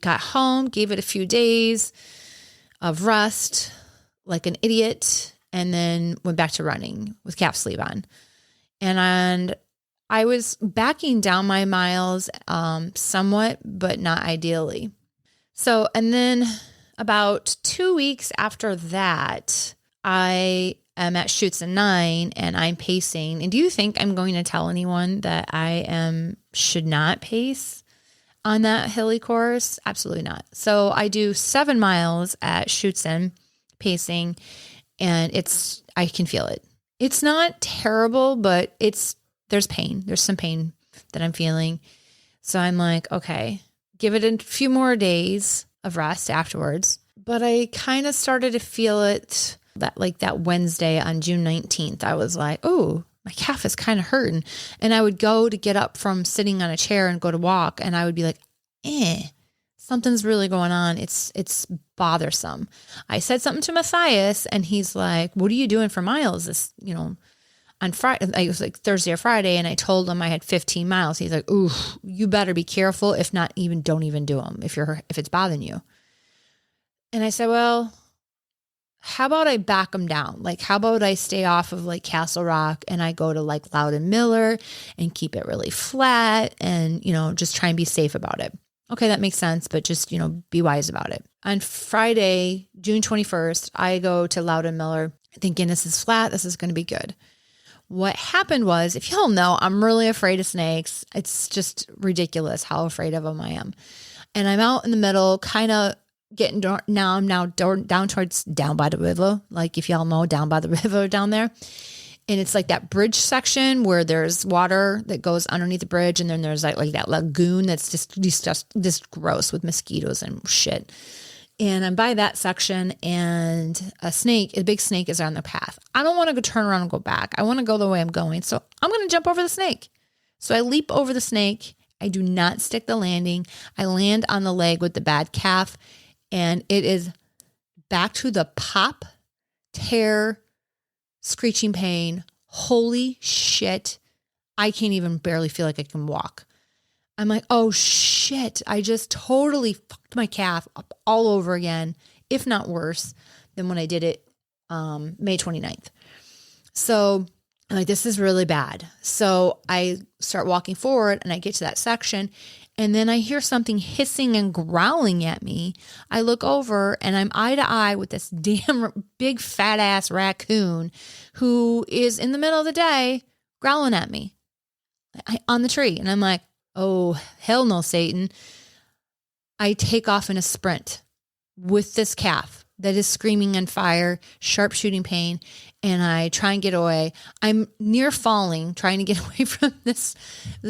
got home, gave it a few days of rest like an idiot, and then went back to running with calf sleeve on. And I was backing down my miles somewhat, but not ideally. So, and then about 2 weeks after that, I am at Shoots and 9 and I'm pacing. And do you think I'm going to tell anyone that I should not pace on that hilly course? Absolutely not. So I do 7 miles at Shoots and pacing, and I can feel it. It's not terrible, but there's pain. There's some pain that I'm feeling. So I'm like, okay, give it a few more days of rest afterwards. But I kind of started to feel it that Wednesday on June 19th. I was like, oh, my calf is kind of hurting. And I would go to get up from sitting on a chair and go to walk, and I would be like, something's really going on. It's bothersome. I said something to Matthias, and he's like, what are you doing for miles on Friday? It was like Thursday or Friday, and I told him I had 15 miles. He's like, ooh, you better be careful. If not, don't even do them if it's bothering you. And I said, well, how about I back them down? Like, how about I stay off of like Castle Rock and I go to like Loudon Miller and keep it really flat and, just try and be safe about it. Okay, that makes sense, but just, be wise about it. On Friday, June 21st, I go to Loudon Miller thinking this is flat. This is going to be good. What happened was, if y'all know, I'm really afraid of snakes. It's just ridiculous how afraid of them I am. And I'm out in the middle, kind of getting down by the river. Like, if y'all know, down by the river down there. And it's like that bridge section where there's water that goes underneath the bridge. And then there's like that lagoon that's just gross with mosquitoes and shit. And I'm by that section, and a big snake is on the path. I don't want to go turn around and go back. I want to go the way I'm going. So I'm going to jump over the snake. So I leap over the snake. I do not stick the landing. I land on the leg with the bad calf, and it is back to the pop, tear, screeching pain. Holy shit. I can't even barely feel like I can walk. I'm like, oh shit, I just totally fucked my calf up all over again, if not worse than when I did it May 29th. So I'm like, this is really bad. So I start walking forward, and I get to that section, and then I hear something hissing and growling at me. I look over, and I'm eye to eye with this damn big fat ass raccoon who is in the middle of the day growling at me on the tree. And I'm like, oh, hell no, Satan. I take off in a sprint with this calf that is screaming on fire, sharp shooting pain, and I try and get away. I'm near falling, trying to get away from this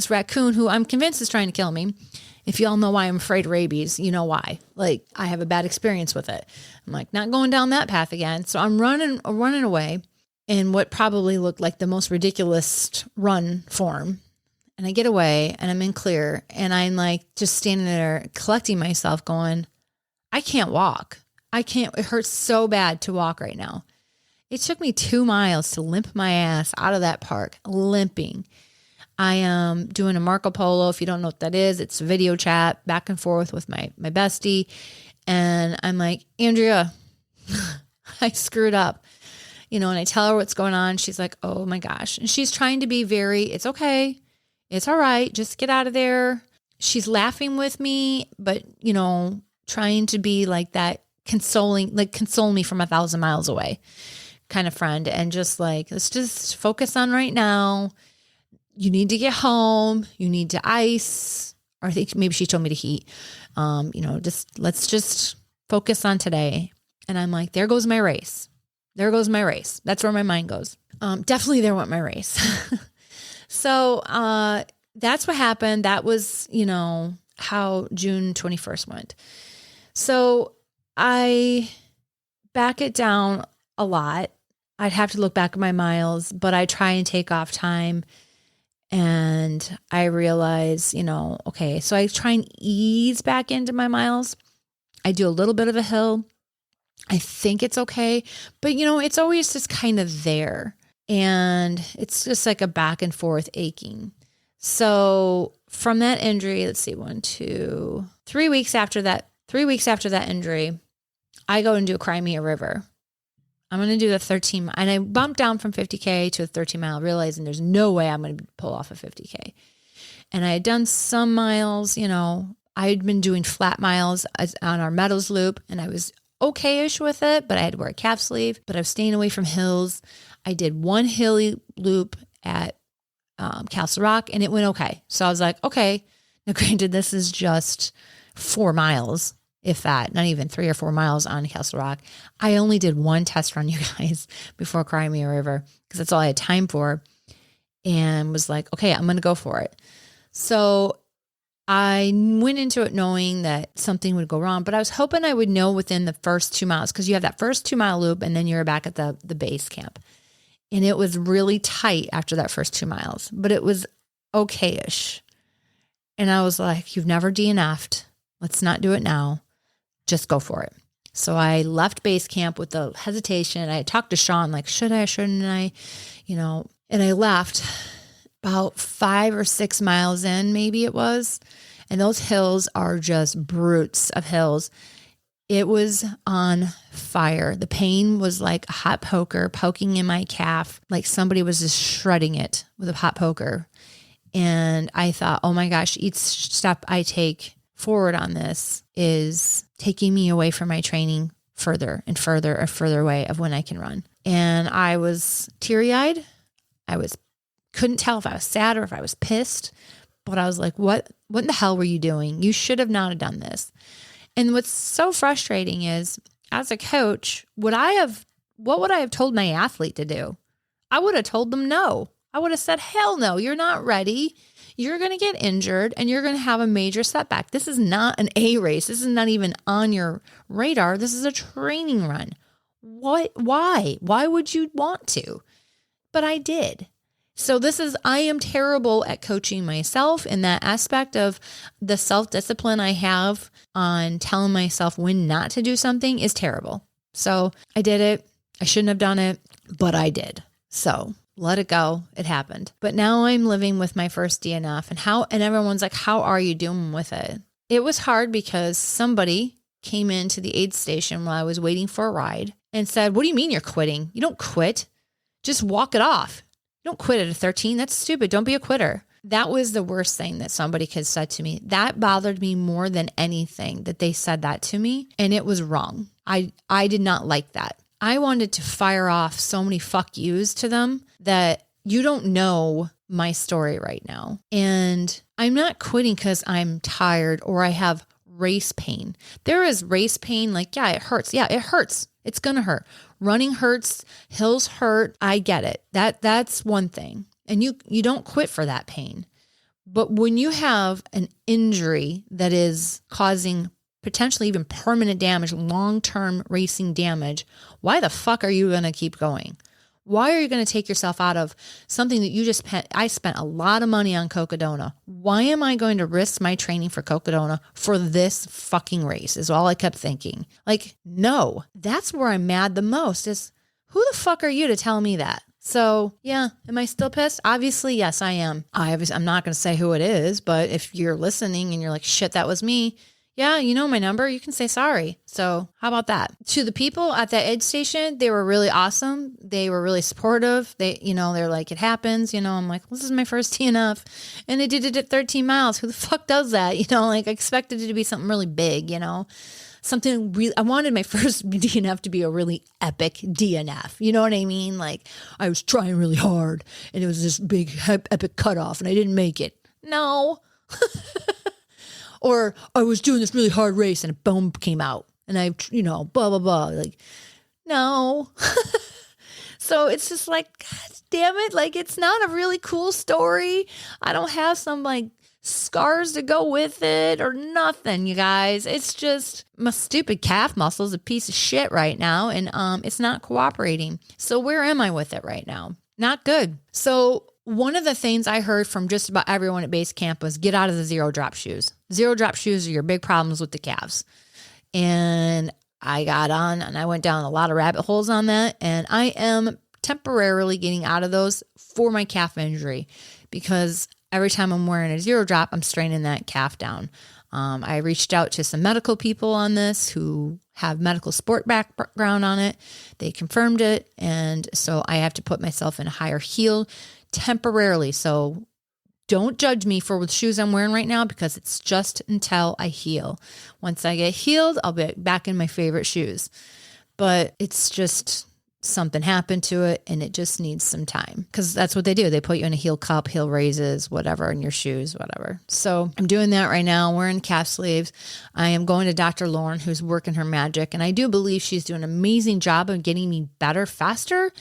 raccoon who I'm convinced is trying to kill me. If y'all know why I'm afraid of rabies, you know why. Like, I have a bad experience with it. I'm like, not going down that path again. So I'm running away in what probably looked like the most ridiculous run form. And I get away, and I'm in clear, and I'm like just standing there collecting myself going, I can't walk. It hurts so bad to walk right now. It took me 2 miles to limp my ass out of that park, limping. I am doing a Marco Polo. If you don't know what that is, it's a video chat back and forth with my bestie. And I'm like, Andrea, I screwed up. And I tell her what's going on. She's like, oh my gosh. And she's trying to be it's okay. It's all right. Just get out of there. She's laughing with me, but, trying to be like that console me from 1,000 miles away kind of friend. And just like, let's just focus on right now. You need to get home. You need to ice. or I think maybe she told me to heat. Let's just focus on today. And I'm like, there goes my race. There goes my race. That's where my mind goes. Definitely there went my race. So that's what happened. That was, how June 21st went. So I back it down a lot. I'd have to look back at my miles, but I try and take off time. And I realize, okay, so I try and ease back into my miles. I do a little bit of a hill. I think it's okay, but it's always just kind of there. And it's just like a back and forth aching. So from that injury, let's see, 3 weeks after that injury, I go and do a Crimea River. I'm going to do the 13 and I bumped down from 50K to a 13 mile, realizing there's no way I'm going to pull off a 50K. And I had done some miles, I had been doing flat miles on our Meadows loop, and I was okay-ish with it, but I had to wear a calf sleeve, but I was staying away from hills. I did one hilly loop at Castle Rock, and it went okay. So I was like, okay. Now granted, this is just 4 miles, if that, not even 3 or 4 miles on Castle Rock. I only did one test run, you guys, before Crimea River, because that's all I had time for, and was like, okay, I'm going to go for it. So I went into it knowing that something would go wrong, but I was hoping I would know within the first 2 miles, because you have that first 2 mile loop and then you're back at the base camp. And it was really tight after that first 2 miles, but it was okay-ish. And I was like, you've never DNF'd. Let's not do it now. Just go for it. So I left base camp with the hesitation. I had talked to Sean, like, should I, shouldn't I? And I left about 5 or 6 miles in, maybe it was. And those hills are just brutes of hills. It was on fire. The pain was like a hot poker poking in my calf, like somebody was just shredding it with a hot poker. And I thought, oh my gosh, each step I take forward on this is taking me away from my training further and further and further away of when I can run. And I was teary-eyed. Couldn't tell if I was sad or if I was pissed, but I was like, what in the hell were you doing? You should have not have done this. And what's so frustrating is, as a coach, what would I have told my athlete to do? I would have told them no. I would have said, hell no, you're not ready. You're going to get injured and you're going to have a major setback. This is not an A race. This is not even on your radar. This is a training run. What? Why? Why would you want to? But I did. So I am terrible at coaching myself in that aspect of the self-discipline I have on telling myself when not to do something is terrible. So I did it. I shouldn't have done it, but I did. So let it go. It happened. But now I'm living with my first DNF and everyone's like, how are you doing with it? It was hard because somebody came into the aid station while I was waiting for a ride and said, what do you mean you're quitting? You don't quit. Just walk it off. Don't quit at a 13. That's stupid. Don't be a quitter. That was the worst thing that somebody could said to me. That bothered me more than anything that they said that to me. And it was wrong. I did not like that. I wanted to fire off so many fuck yous to them that you don't know my story right now. And I'm not quitting because I'm tired or I have race pain. There is race pain. Like, yeah, it hurts. Yeah, it hurts. It's going to hurt. Running hurts, hills hurt. I get it. That's one thing. And you don't quit for that pain. But when you have an injury that is causing potentially even permanent damage, long-term racing damage, why the fuck are you going to keep going? Why are you going to take yourself out of something that I spent a lot of money on Cocodona. Why am I going to risk my training for Cocodona for this fucking race is all I kept thinking. Like, no, that's where I'm mad the most is who the fuck are you to tell me that? So yeah, am I still pissed? Obviously, yes, I am. I'm not going to say who it is, but if you're listening and you're like, shit, that was me. Yeah, you know my number. You can say sorry. So how about that? To the people at that aid station, they were really awesome. They were really supportive. They're like, it happens. I'm like, this is my first DNF. And they did it at 13 miles. Who the fuck does that? I expected it to be something really big, something really, I wanted my first DNF to be a really epic DNF. You know what I mean? Like I was trying really hard and it was this big epic cutoff and I didn't make it. No. Or I was doing this really hard race and a bone came out and I, blah, blah, blah. Like, no. So it's just like, God damn it. Like, it's not a really cool story. I don't have some like scars to go with it or nothing, you guys. It's just my stupid calf muscle is a piece of shit right now. And it's not cooperating. So where am I with it right now? Not good. So one of the things I heard from just about everyone at base camp was get out of the zero drop shoes. Zero drop shoes are your big problems with the calves. And I got on and I went down a lot of rabbit holes on that. And I am temporarily getting out of those for my calf injury because every time I'm wearing a zero drop, I'm straining that calf down. I reached out to some medical people on this who have medical sport background on it. They confirmed it. And so I have to put myself in a higher heel temporarily. So don't judge me for the shoes I'm wearing right now because it's just until I heal. Once I get healed, I'll be back in my favorite shoes. But it's just something happened to it and it just needs some time because that's what they do. They put you in a heel cup, heel raises, whatever, in your shoes, whatever. So I'm doing that right now. Wearing calf sleeves. I am going to Dr. Lauren, who's working her magic. And I do believe she's doing an amazing job of getting me better faster.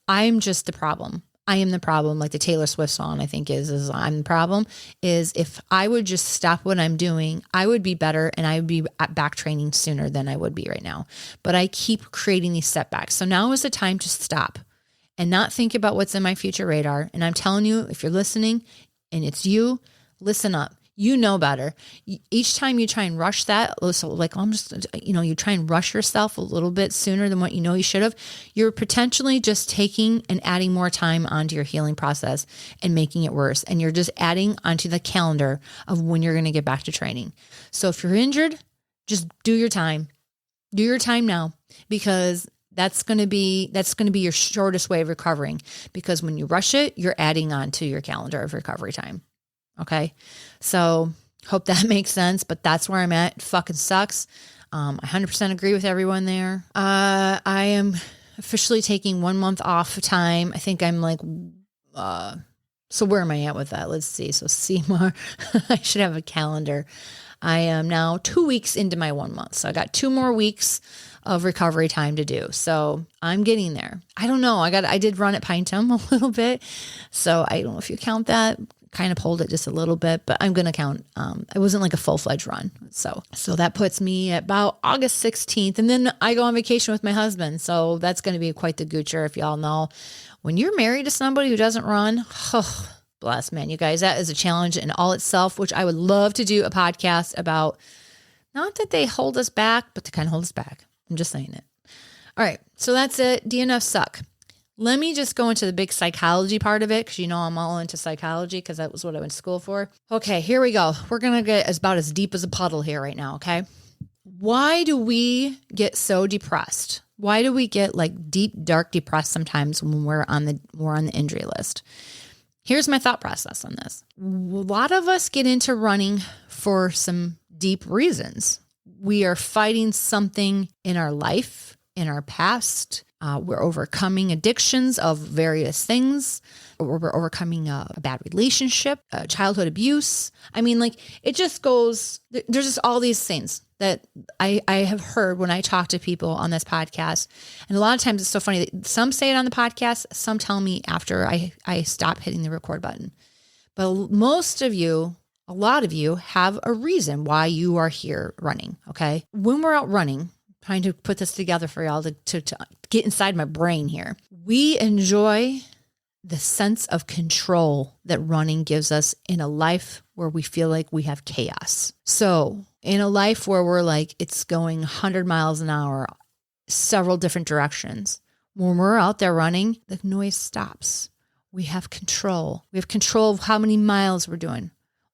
I'm just the problem. I am the problem, like the Taylor Swift song, I think is I'm the problem, is if I would just stop what I'm doing, I would be better and I would be back training sooner than I would be right now. But I keep creating these setbacks. So now is the time to stop and not think about what's in my future radar. And I'm telling you, if you're listening and it's you, listen up. You know better. Each time you try and rush that, so like I'm just, you try and rush yourself a little bit sooner than what you know you should have, you're potentially just taking and adding more time onto your healing process and making it worse. And you're just adding onto the calendar of when you're going to get back to training. So if you're injured, just do your time. Do your time now because that's going to be your shortest way of recovering because when you rush it, you're adding on to your calendar of recovery time. Okay. So hope that makes sense, but that's where I'm at. It fucking sucks. I 100% agree with everyone there. I am officially taking 1 month off time. I think I'm like, so where am I at with that? Let's see. So CMAR, I should have a calendar. I am now 2 weeks into my 1 month. So I got 2 more weeks of recovery time to do. So I'm getting there. I don't know. I did run at Pinetum a little bit. So I don't know if you count that. Kind of pulled it just a little bit, but I'm going to count. It wasn't like a full-fledged run. So that puts me at about August 16th. And then I go on vacation with my husband. So that's going to be quite the goocher. If y'all know, when you're married to somebody who doesn't run, oh, bless, man, you guys, that is a challenge in all itself, which I would love to do a podcast about. Not that they hold us back, but to kind of hold us back. I'm just saying it. All right. So that's it. DNFs suck. Let me just go into the big psychology part of it because I'm all into psychology because that was what I went to school for. Okay, here we go. We're going to get about as deep as a puddle here right now, okay? Why do we get so depressed? Why do we get like deep, dark depressed sometimes when we're on the injury list? Here's my thought process on this. A lot of us get into running for some deep reasons. We are fighting something in our life, in our past. We're overcoming addictions of various things. We're overcoming a bad relationship, childhood abuse. I mean, like it just goes, there's just all these things that I have heard when I talk to people on this podcast. And a lot of times it's so funny. Some say it on the podcast. Some tell me after I stop hitting the record button. But most of you, a lot of you have a reason why you are here running. Okay. When we're out running, trying to put this together for y'all to get inside my brain here. We enjoy the sense of control that running gives us in a life where we feel like we have chaos. So in a life where we're like, it's going 100 miles an hour, several different directions. When we're out there running, the noise stops. We have control. We have control of how many miles we're doing.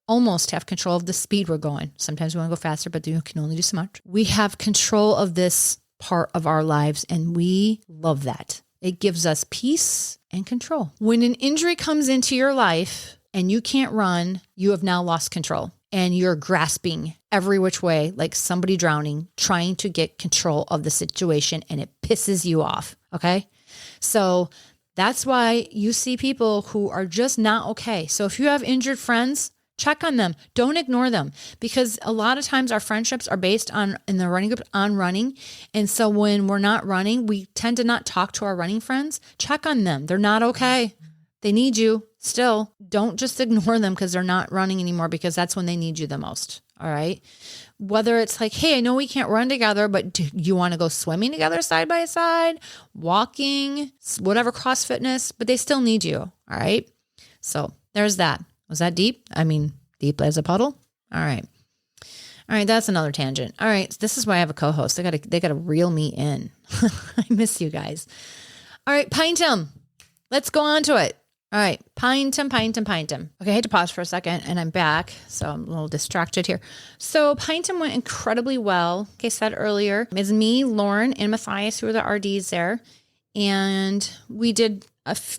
Almost have control of the speed we're going. Sometimes we want to go faster, but you can only do so much. We have control of this part of our lives, and we love that. It gives us peace and control. When an injury comes into your life and you can't run, you have now lost control, and you're grasping every which way, like somebody drowning, trying to get control of the situation, and it pisses you off. Okay. So that's why you see people who are just not okay. So if you have injured friends, Check on them. Don't ignore them, because a lot of times our friendships are based on, in the running group, on running. And so when we're not running, we tend to not talk to our running friends. Check on them. They're not okay. They need you still. Don't just ignore them because they're not running anymore, because that's when they need you the most. All right. Whether it's like, hey, I know we can't run together, but do you want to go swimming together side by side, walking, whatever, cross fitness, but they still need you. All right. So there's that. Was that deep? I mean, deep as a puddle. All right. All right. That's another tangent. All right. This is why I have a co-host. They got to reel me in. I miss you guys. All right. Pinetum. Let's go on to it. All right. Pinetum. Okay. I had to pause for a second and I'm back. So I'm a little distracted here. So Pinetum went incredibly well. Like I said earlier, it's me, Lauren, and Matthias, who are the RDs there. And we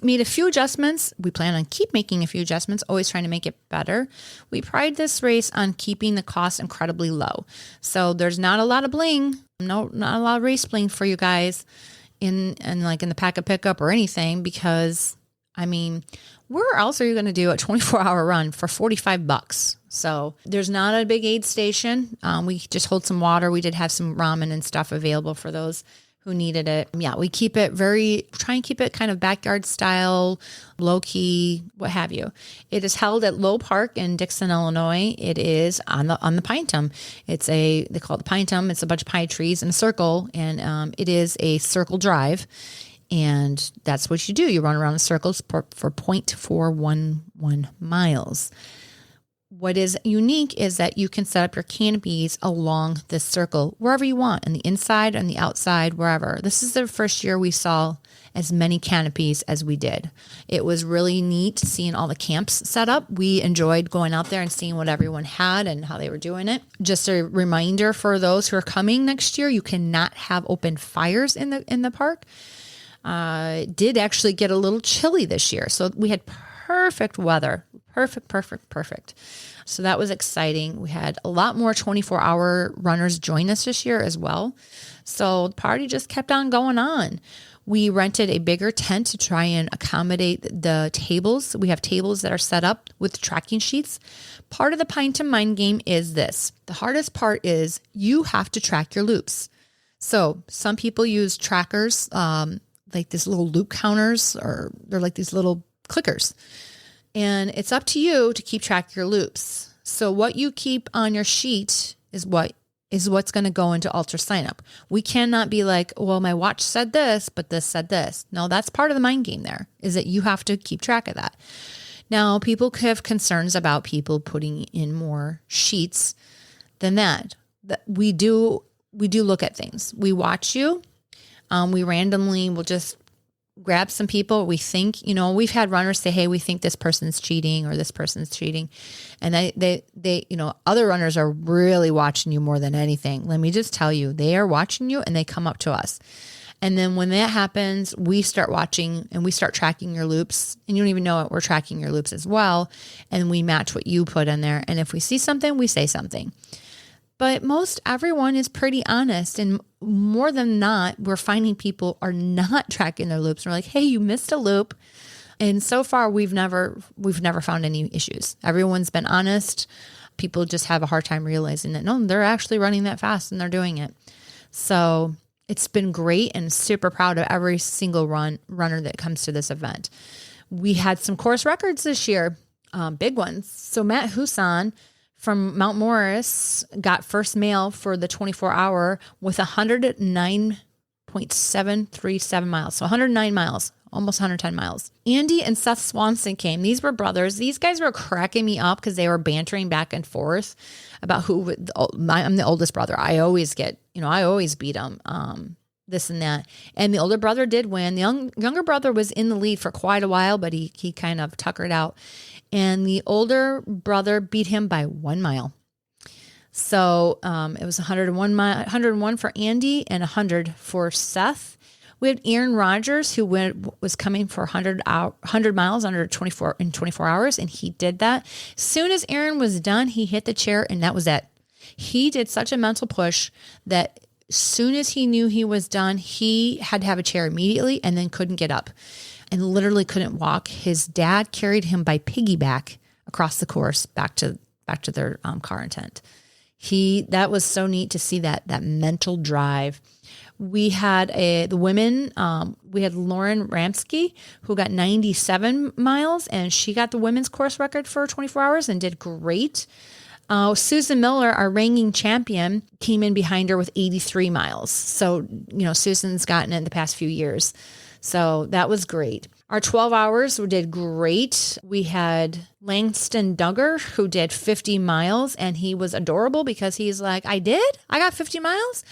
made a few adjustments. We plan on keep making a few adjustments, always trying to make it better. We pride this race on keeping the cost incredibly low. So there's not a lot of bling. Not a lot of race bling for you guys in the packet pickup or anything, because I mean, where else are you going to do a 24-hour run for $45? So there's not a big aid station. We just hold some water. We did have some ramen and stuff available for those who needed it. Yeah, we try and keep it kind of backyard style, low key, what have you. It is held at Low Park in Dixon, Illinois. It is on the Pinetum. They call it the Pinetum. It's a bunch of pine trees in a circle, and it is a circle drive. And that's what you do. You run around in circles for 0.411 miles. What is unique is that you can set up your canopies along this circle wherever you want, on the inside, on the outside, wherever. This is the first year we saw as many canopies as we did. It was really neat seeing all the camps set up. We enjoyed going out there and seeing what everyone had and how they were doing it. Just a reminder for those who are coming next year, you cannot have open fires in the park. It did actually get a little chilly this year. So we had perfect weather. Perfect. So that was exciting. We had a lot more 24-hour runners join us this year as well. So the party just kept on going on. We rented a bigger tent to try and accommodate the tables. We have tables that are set up with tracking sheets. Part of the Pinetum mind game is this. The hardest part is you have to track your loops. So some people use trackers, like these little loop counters, or they're like these little clickers. And it's up to you to keep track of your loops. So what you keep on your sheet is what's going to go into Ultra sign up. We cannot be like, well, my watch said this, but this said this. No, that's part of the mind game there, is that you have to keep track of that. Now, people have concerns about people putting in more sheets than that. We do look at things. We watch you. We randomly will just grab some people we think, we've had runners say, hey, we think this person's cheating or this person's cheating. And they other runners are really watching you more than anything. Let me just tell you, they are watching you and they come up to us. And then when that happens, we start watching and we start tracking your loops, and you don't even know it. We're tracking your loops as well. And we match what you put in there. And if we see something, we say something. But most everyone is pretty honest, and more than not, we're finding people are not tracking their loops. We're like, hey, you missed a loop. And so far we've never found any issues. Everyone's been honest. People just have a hard time realizing that, no, they're actually running that fast and they're doing it. So it's been great, and super proud of every single runner that comes to this event. We had some course records this year, big ones. So Matt Huson from Mount Morris got first male for the 24-hour with 109.737 miles. So 109 miles, almost 110 miles. Andy and Seth Swanson came. These were brothers. These guys were cracking me up because they were bantering back and forth about I'm the oldest brother. I always beat them, this and that. And the older brother did win. The younger brother was in the lead for quite a while, but he kind of tuckered out. And the older brother beat him by 1 mile. So it was 101 for Andy and 100 for Seth. We had Aaron Rodgers, who was coming for 100 miles under 24 hours, and he did that. As soon as Aaron was done, he hit the chair, and that was it. He did such a mental push that as soon as he knew he was done, he had to have a chair immediately and then couldn't get up and literally couldn't walk. His dad carried him by piggyback across the course back to their car intent. That was so neat to see that mental drive. We had the women, we had Lauren Ramsky, who got 97 miles, and she got the women's course record for 24 hours and did great. Susan Miller, our reigning champion, came in behind her with 83 miles. So, Susan's gotten it in the past few years. So that was great. Our 12 hours did great. We had Langston Duggar, who did 50 miles, and he was adorable because he's like, I got 50 miles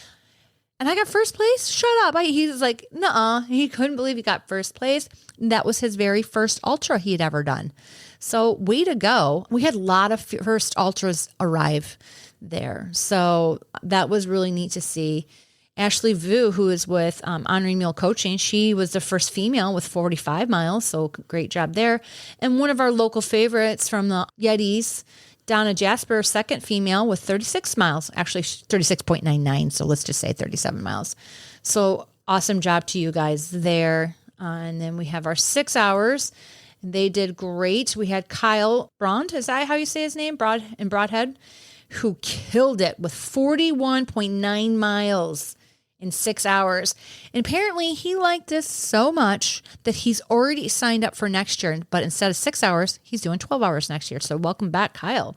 and I got first place. Shut up. He's like, nuh-uh. He couldn't believe he got first place. That was his very first ultra he had ever done. So way to go. We had a lot of first ultras arrive there. So that was really neat to see. Ashley Vu, who is with Honoring Meal Coaching, she was the first female with 45 miles. So great job there. And one of our local favorites from the Yetis, Donna Jasper, second female with 36 miles, actually 36.99. So let's just say 37 miles. So awesome job to you guys there. And then we have our 6 hours. They did great. We had Kyle Brond, is that how you say his name? Broadhead, who killed it with 41.9 miles in 6 hours. And apparently he liked this so much that he's already signed up for next year. But instead of 6 hours, he's doing 12 hours next year. So welcome back, Kyle.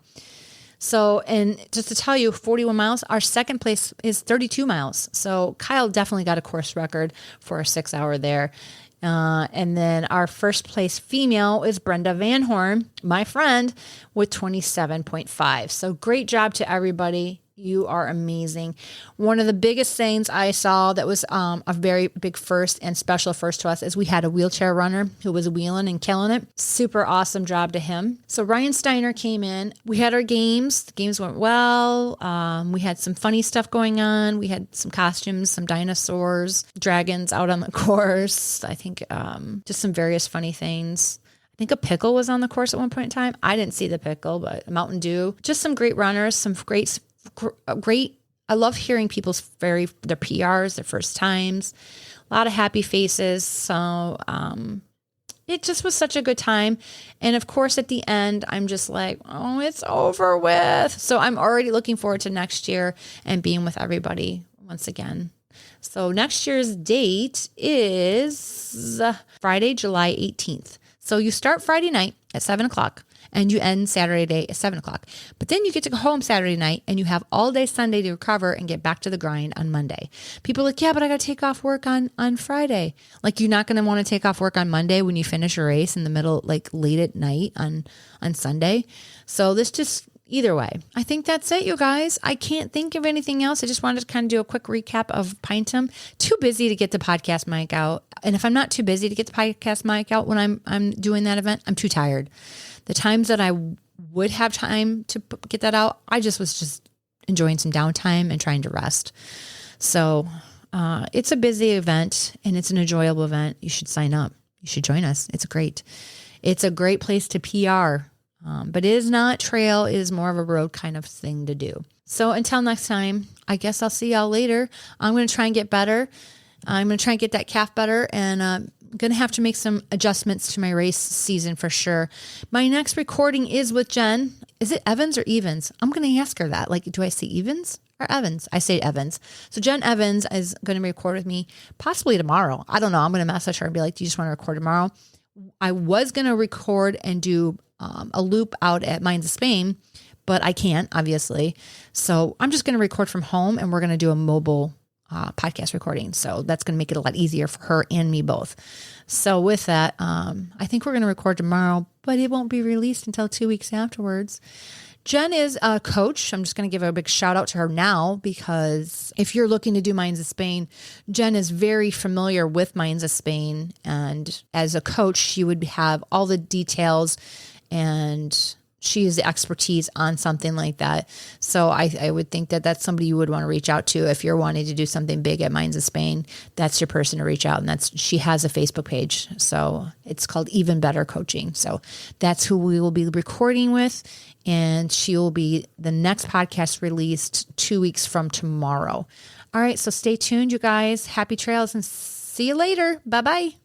So, and just to tell you, 41 miles, our second place is 32 miles. So Kyle definitely got a course record for a 6 hour there. And then our first place female is Brenda Van Horn, my friend, with 27.5. So great job to everybody. You are amazing. One of the biggest things I saw that was a very big first and special first to us is we had a wheelchair runner who was wheeling and killing it. Super awesome job to him. So Ryan Steiner came in. We had our games. The games went well. We had some funny stuff going on. We had some costumes, some dinosaurs, dragons out on the course. I think just some various funny things. I think a pickle was on the course at one point in time. I didn't see the pickle, but Mountain Dew. Just some great runners, some great. I love hearing people's their PRs, their first times, a lot of happy faces. So it just was such a good time. And of course, at the end, I'm just like, oh, it's over with. So I'm already looking forward to next year and being with everybody once again. So next year's date is Friday, July 18th. So you start Friday night at 7:00. And you end Saturday day at 7:00. But then you get to go home Saturday night and you have all day Sunday to recover and get back to the grind on Monday. People are like, yeah, but I got to take off work on Friday. Like, you're not going to want to take off work on Monday when you finish a race in the middle, like late at night on Sunday. So this just, either way, I think that's it, you guys. I can't think of anything else. I just wanted to kind of do a quick recap of Pinetum. Too busy to get the podcast mic out. And if I'm not too busy to get the podcast mic out when I'm doing that event, I'm too tired. The times that I would have time to get that out, I was just enjoying some downtime and trying to rest. So it's a busy event and it's an enjoyable event. You should sign up. You should join us. It's a great place to PR, but it is not trail. It is more of a road kind of thing to do. So until next time, I guess I'll see y'all later. I'm going to try and get better. I'm going to try and get that calf better, and I'm going to have to make some adjustments to my race season for sure. My next recording is with Jen. Is it Evans or Evans? I'm going to ask her that. Like, do I say Evans or Evans? I say Evans. So Jen Evans is going to record with me possibly tomorrow. I don't know. I'm going to message her and be like, do you just want to record tomorrow? I was going to record and do a loop out at Mines of Spain, but I can't, obviously. So I'm just going to record from home, and we're going to do a mobile podcast recording. So that's going to make it a lot easier for her and me both. So with that, I think we're going to record tomorrow, but it won't be released until 2 weeks afterwards. Jen is a coach. I'm just going to give a big shout out to her now, because if you're looking to do Mines of Spain, Jen is very familiar with Mines of Spain. And as a coach, she would have all the details, and she has the expertise on something like that. So I would think that that's somebody you would want to reach out to if you're wanting to do something big at Mines of Spain. That's your person to reach out. And she has a Facebook page. So it's called Even Better Coaching. So that's who we will be recording with. And she will be the next podcast released 2 weeks from tomorrow. All right. So stay tuned, you guys. Happy trails and see you later. Bye-bye.